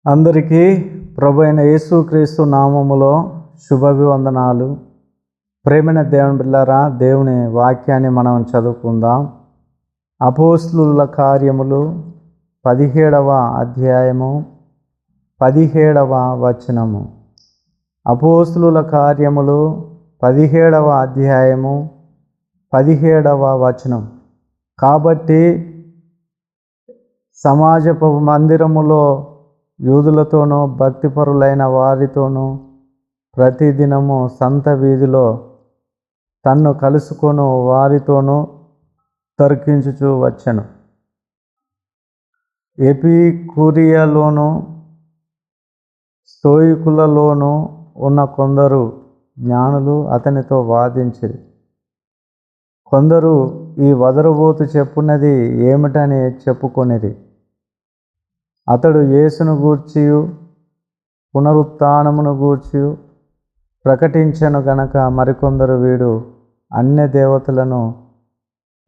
అందరికీ ప్రభు అయిన యేసుక్రీస్తు నామములో శుభాభివందనాలు. ప్రేమైన దేవుని బిడ్డలారా, దేవుని వాక్యాన్ని మనం చదువుకుందాం. అపోస్తలుల కార్యములు 17వ అధ్యాయము 17వ వచనము. అపోస్తలుల కార్యములు 17వ అధ్యాయము 17వ వచనం. కాబట్టి సమాజపు మందిరములో యూదులతోనూ భక్తిపరులైన వారితోనూ ప్రతిదినము సంత వీధిలో తన్ను కలుసుకొను వారితోనూ తర్కించుచూ వచ్చెను. ఎపికూరియలోను స్తోయికులలోనూ ఉన్న కొందరు జ్ఞానులు అతనితో వాదించిరి. కొందరు ఈ వదరుబోతు చెప్పున్నది ఏమిటని చెప్పుకొనిరి. అతడు యేసును గూర్చియు పునరుత్థానమును గూర్చియు ప్రకటించెను గనక మరికొందరు వీడు అన్య దేవతలను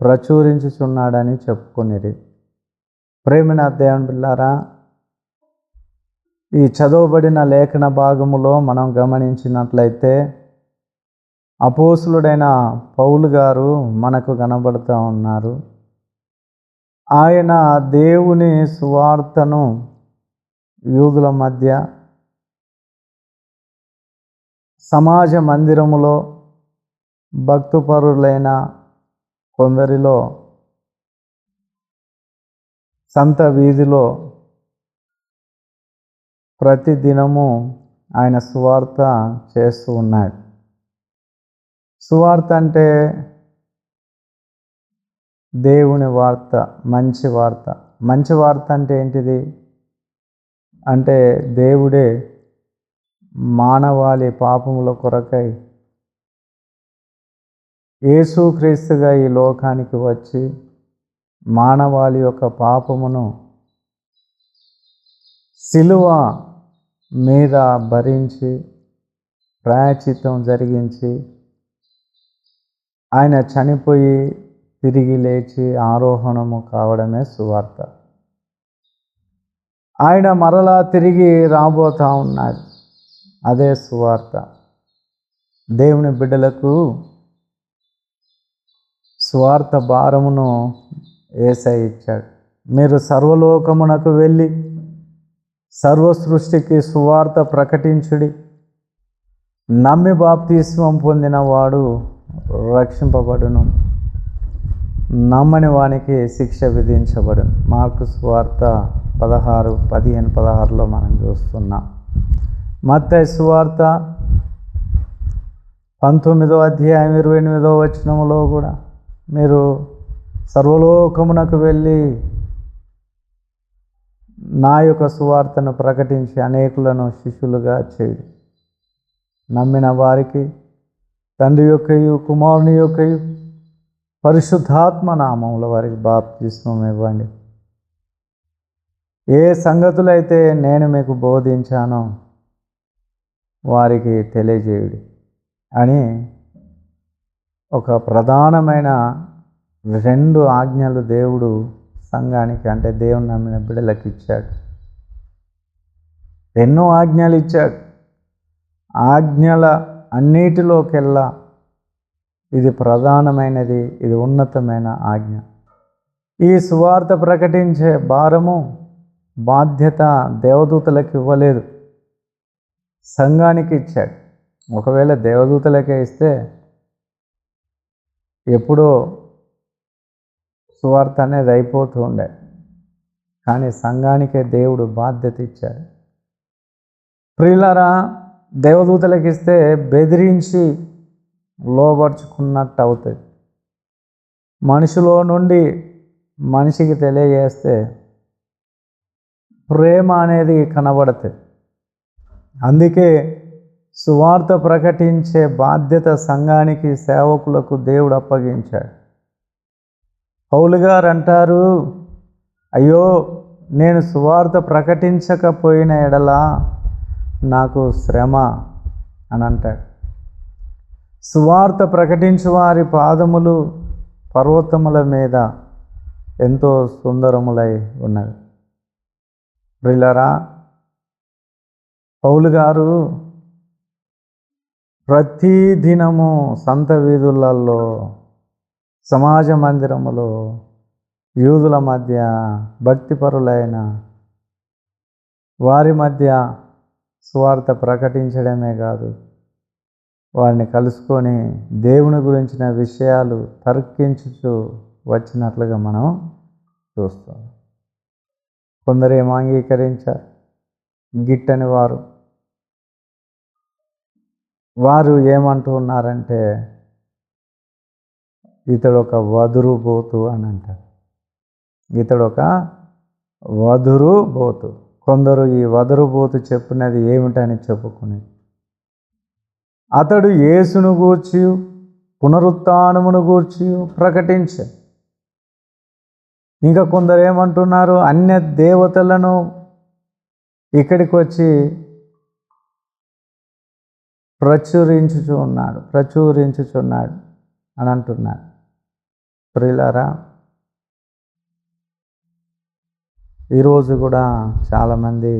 ప్రచురించుచున్నాడని చెప్పుకొనిరి. ప్రేమైన దేవుని బిడ్డలారా, ఈ చదవబడిన లేఖన భాగములో మనం గమనించినట్లయితే అపోస్తలుడైన పౌలు గారు మనకు కనబడుతూ ఉన్నారు. ఆయన దేవుని సువార్తను యూదుల మధ్య సమాజ మందిరములో భక్తిపరులైన కొందరిలో సంత వీధిలో ప్రతిదినము ఆయన సువార్త చేస్తూ ఉన్నాడు. సువార్త అంటే దేవుని వార్త, మంచి వార్త. మంచి వార్త అంటే ఏంటిది అంటే దేవుడే మానవాళి పాపముల కొరకై యేసుక్రీస్తుగా ఈ లోకానికి వచ్చి మానవాళి యొక్క పాపమును సిలువ మీద భరించి ప్రాయశ్చిత్తం జరిగించి ఆయన చనిపోయి తిరిగి లేచి ఆరోహణము కావడమే సువార్త. ఆయన మరలా తిరిగి రాబోతూ ఉన్నాడు. అదే సువార్త. దేవుని బిడ్డలకు సువార్త భారమును యేసయ్య ఇచ్చాడు. మీరు సర్వలోకమునకు వెళ్ళి సర్వ సృష్టికి సువార్త ప్రకటించుడి. నమ్మి బాప్తిస్మం పొందిన వాడు రక్షింపబడును, నమ్మని వానికి శిక్ష విధించబడును. మార్కు సువార్త 15:16 మనం చూస్తున్నాం. మత్తయి సువార్త 19వ అధ్యాయం 28వ వచనములో కూడా మీరు సర్వలోకమునకు వెళ్ళి నా యొక్క సువార్తను ప్రకటించి అనేకులను శిష్యులుగా చేయుడి. నమ్మిన వారికి తండ్రి యొక్కయు కుమారుని యొక్కయు పరిశుద్ధాత్మ నామముల వారికి బాప్తిస్మం ఇవ్వండి. ఏ సంగతులైతే నేను మీకు బోధించానో వారికి తెలియజేయుడి అని ఒక ప్రధానమైన 2 ఆజ్ఞలు దేవుడు సంఘానికి, అంటే దేవుని నమ్మిన బిడ్డలకు ఇచ్చాడు. ఎన్నో ఆజ్ఞలు ఇచ్చాడు. ఆజ్ఞల అన్నిటిలోకెల్లా ఇది ప్రధానమైనది, ఇది ఉన్నతమైన ఆజ్ఞ. ఈ సువార్త ప్రకటించే భారము, బాధ్యత దేవదూతలకు ఇవ్వలేదు, సంఘానికి ఇచ్చాడు. ఒకవేళ దేవదూతలకే ఇస్తే ఎప్పుడో సువార్త అనేది అయిపోతూ ఉండే, కానీ సంఘానికే దేవుడు బాధ్యత ఇచ్చాడు. ప్రియులారా, దేవదూతలకు ఇస్తే బెదిరించి లోబర్చుకున్నట్టు అవుతుంది. మనిషిలో నుండి మనిషికి తెలియజేస్తే ప్రేమ అనేది కనబడుతుంది. అందుకే సువార్త ప్రకటించే బాధ్యత సంఘానికి, సేవకులకు దేవుడు అప్పగించాడు. పౌలు గారు అంటారు, అయ్యో నేను సువార్త ప్రకటించకపోయిన ఎడల నాకు శ్రమ అని అంటాడు. సువార్త ప్రకటించు వారి పాదములు పర్వతముల మీద ఎంతో సుందరములై ఉన్నవి. ప్రియులారా, పౌలు గారు ప్రతి దినము సంత వీధులలో, సమాజ మందిరములో యూదుల మధ్య, భక్తిపరులైన వారి మధ్య సువార్త ప్రకటించడమే కాదు, వారిని కలుసుకొని దేవుని గురించిన విషయాలు తర్కించుతూ వచ్చినట్లుగా మనం చూస్తాం. కొందరేమో అంగీకరించారు, గిట్టని వారు ఏమంటూ ఉన్నారంటే ఇతడు ఒక వదురుబోతు అని అంటారు. ఇతడు ఒక వదురుబోతు. కొందరు ఈ వదురుబోతు చెప్పినది ఏమిటని చెప్పుకుని అతడు యేసును గూర్చి, పునరుత్థానమును గూర్చి ప్రకటించారు. ఇంకా కొందరు ఏమంటున్నారు, అన్య దేవతలను ఇక్కడికి వచ్చి ప్రచురించుచున్నాడు అని అంటున్నారు. ప్రియులారా, ఈరోజు కూడా చాలామంది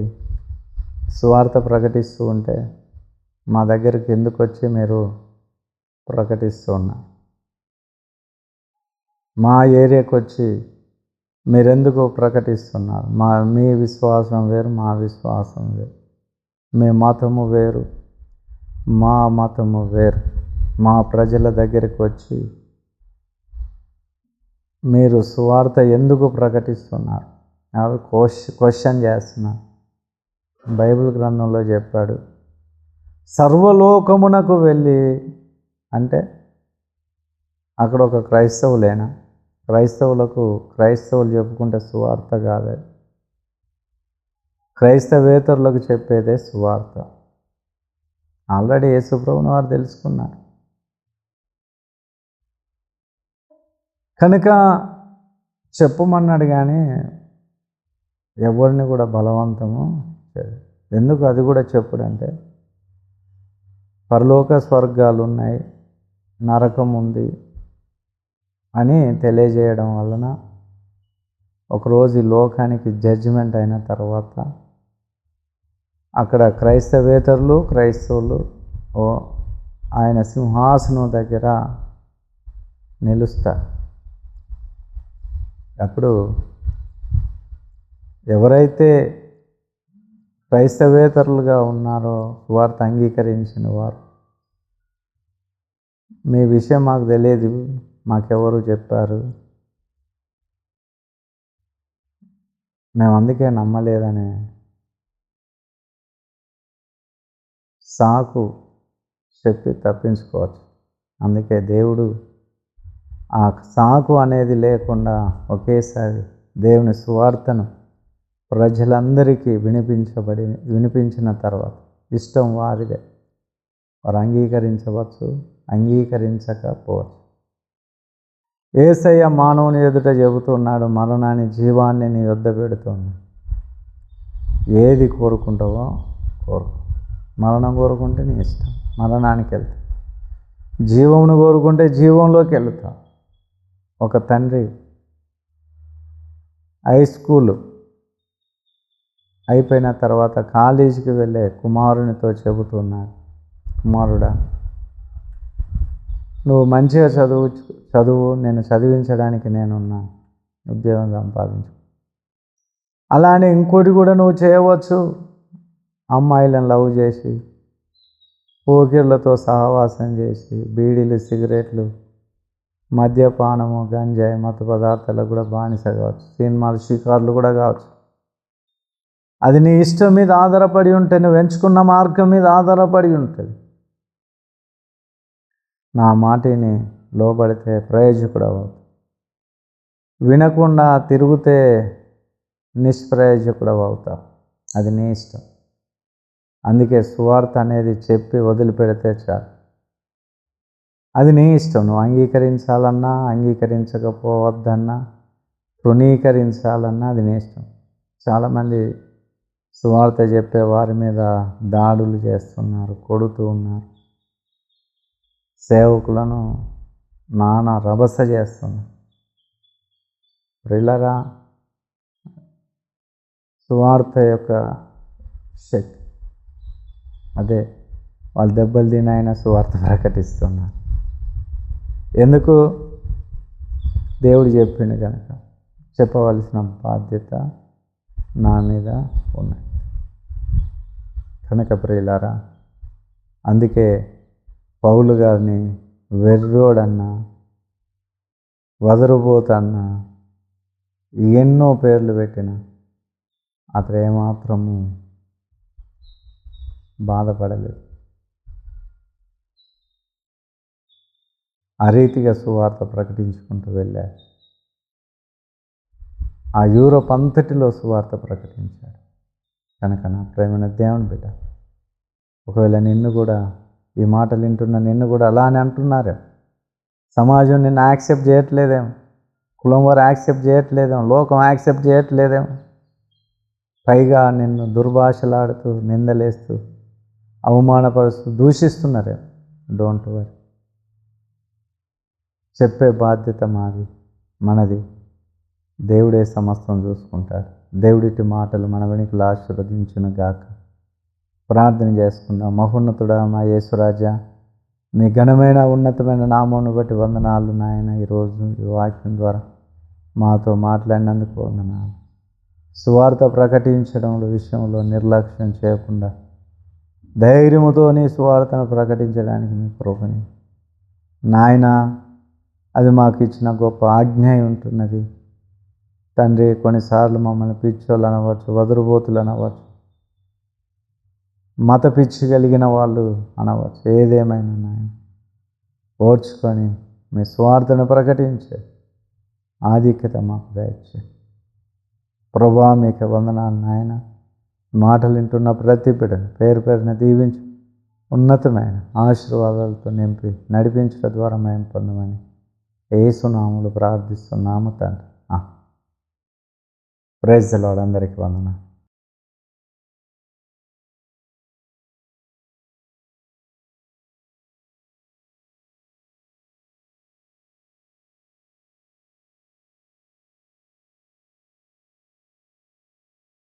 సువార్త ప్రకటిస్తూ ఉంటే మా దగ్గరికి ఎందుకు వచ్చి మీరు ప్రకటిస్తూ ఉన్నారు, మా ఏరియాకి వచ్చి మీరెందుకు ప్రకటిస్తున్నారు, మీ విశ్వాసం వేరు, మా విశ్వాసం వేరు, మీ మతము వేరు, మా మతము వేరు, మా ప్రజల దగ్గరికి వచ్చి మీరు సువార్త ఎందుకు ప్రకటిస్తున్నారు క్వశ్చన్ చేస్తున్నారు. బైబిల్ గ్రంథంలో చెప్పాడు, సర్వలోకమునకు వెళ్ళి అంటే అక్కడ ఒక క్రైస్తవులేనా? క్రైస్తవులు చెప్పుకుంటే సువార్త కాదే, క్రైస్తవేతరులకు చెప్పేదే సువార్త. ఆల్రెడీ యేసుప్రభుని వారు తెలుసుకున్నారు కనుక చెప్పమన్నాడు, కానీ ఎవరిని కూడా బలవంతము చేయదు. ఎందుకు అది కూడా చెప్పుడంటే పరలోక స్వర్గాలు ఉన్నాయి, నరకం ఉంది అని తెలియజేయడం వలన ఒకరోజు ఈ లోకానికి జడ్జిమెంట్ అయిన తర్వాత అక్కడ క్రైస్తవులు ఆయన సింహాసనం దగ్గర నిలుస్తారు. అప్పుడు ఎవరైతే క్రైస్తవేతరులుగా ఉన్నారో, వార్త అంగీకరించిన వారు, మీ విషయం మాకు తెలియదు, మాకెవరు చెప్పారు, మేము అందుకే నమ్మలేదని సాకు చెప్పి తప్పించుకోవచ్చు. అందుకే దేవుడు ఆ సాకు అనేది లేకుండా ఒకేసారి దేవుని సువార్తను ప్రజలందరికీ వినిపించిన తర్వాత ఇష్టం వారిదే, వారు అంగీకరించవచ్చు, అంగీకరించకపోవచ్చు. యేసయ్య మానవుని ఎదుట చెబుతున్నాడు, మరణాన్ని జీవాన్ని నీ వద్ద పెడుతున్నాడు, ఏది కోరుకుంటావో కోరుకో. మరణం కోరుకుంటే నీ ఇష్టం, మరణానికి వెళ్తావు. జీవమును కోరుకుంటే జీవంలోకి వెళ్తావు. ఒక తండ్రి హై స్కూల్ అయిపోయిన తర్వాత కాలేజీకి వెళ్ళే కుమారునితో చెబుతున్నాడు, కుమారుడా, నువ్వు మంచిగా చదువు, నేను చదివించడానికి నేనున్నాను, ఉద్యోగం సంపాదించు. అలానే ఇంకోటి కూడా నువ్వు చేయవచ్చు, అమ్మాయిలను లవ్ చేసి, పోకిర్లతో సహవాసం చేసి, బీడీలు, సిగరెట్లు, మద్యపానము, గంజాయి, మత్తు పదార్థాలకు కూడా బానిస కావచ్చు, సినిమాలు, షికార్లు కూడా కావచ్చు. అది నీ ఇష్టం మీద ఆధారపడి ఉంటే, నువ్వు ఎంచుకున్న మార్గం మీద ఆధారపడి ఉంటుంది. నా మాటిని లోబడితే ప్రయోజకుడు అవుతావు, వినకుండా తిరిగితే నిష్ప్రయోజకుడు అవుతావు. అది నీ ఇష్టం. అందుకే సువార్త అనేది చెప్పి వదిలిపెడితే చాలు. అది నీ ఇష్టం. నువ్వు అంగీకరించాలన్నా, అంగీకరించకపోవద్దన్నా, తృణీకరించాలన్నా అది నీ ఇష్టం. చాలామంది సువార్త చెప్పే వారి మీద దాడులు చేస్తున్నారు, కొడుతూ ఉన్నారు, సేవకులను నానా రభస చేస్తున్నారు. ప్రియులారా, సువార్త యొక్క శక్తి అదే వాళ్ళు దెబ్బలు తిని ఆయన సువార్త ప్రకటిస్తున్నారు. ఎందుకు? దేవుడు చెప్పిండు కనుక చెప్పవలసిన బాధ్యత నా మీద ఉన్నది కనుక ప్రియులారా, అందుకే పౌలు గారిని వెర్రోడన్నా, వదరుబోతన్నా, ఎన్నో పేర్లు పెట్టిన అతడు ఏమాత్రము బాధపడలేదు. ఆ రీతిగా సువార్త ప్రకటించుకుంటూ వెళ్ళాడు. ఆ యూరోప్ అంతటిలో సువార్త ప్రకటించాడు. కనుక నా ప్రేమైన దేవుని బిడ్డ, ఒకవేళ నిన్ను కూడా ఈ మాటలు వింటున్న నిన్ను కూడా అలానే అంటున్నారేమో, సమాజం నిన్ను యాక్సెప్ట్ చేయట్లేదేమో, కులం వారు యాక్సెప్ట్ చేయట్లేదేమో, లోకం యాక్సెప్ట్ చేయట్లేదేమో, పైగా నిన్ను దుర్భాషలాడుతూ, నిందలేస్తూ, అవమానపరుస్తూ, దూషిస్తున్నారేమో. డోంట్ వరీ, చెప్పే బాధ్యత మనది. దేవుడే సమస్తం చూసుకుంటాడు. దేవుడిటి మాటలు మన వెనుకలు ఆశీర్వదించును గాక. ప్రార్థన చేసుకుందాం. మహోన్నతుడా మా యేసురాజా, మీ ఘనమైన ఉన్నతమైన నామమును బట్టి వందనాలు నాయన. ఈరోజు ఈ వాక్యం ద్వారా మాతో మాట్లాడినందుకు వందనాలు. సువార్త ప్రకటించడంలో విషయంలో నిర్లక్ష్యం చేయకుండా ధైర్యముతో నీ సువార్తను ప్రకటించడానికి మీ కృపని నాయన, అది మాకు ఇచ్చిన గొప్ప ఆజ్ఞ ఉంటున్నది తండ్రి. కొన్నిసార్లు మమ్మల్ని పిచ్చోళ్ళు అనవచ్చు, వదురుబోతులు అనవచ్చు, మత పిచ్చి కలిగిన వాళ్ళు అనవచ్చు. ఏదేమైనా నాయన ఓర్చుకొని మీ స్వార్థను ప్రకటించే ఆధిక్యత మాకు దయచే ప్రభువా. మీకు వందనాలు నాయన. మాటలు వింటున్న ప్రతి బిడ్డను పేరు పేరున దీవించి ఉన్నతమైన ఆశీర్వాదాలతో నింపి నడిపించడం ద్వారా మేము పొందమని యేసు నామములో ప్రార్థిస్తున్నాము తండ్రి. Praise the lord. అందరికీ వందనాలు.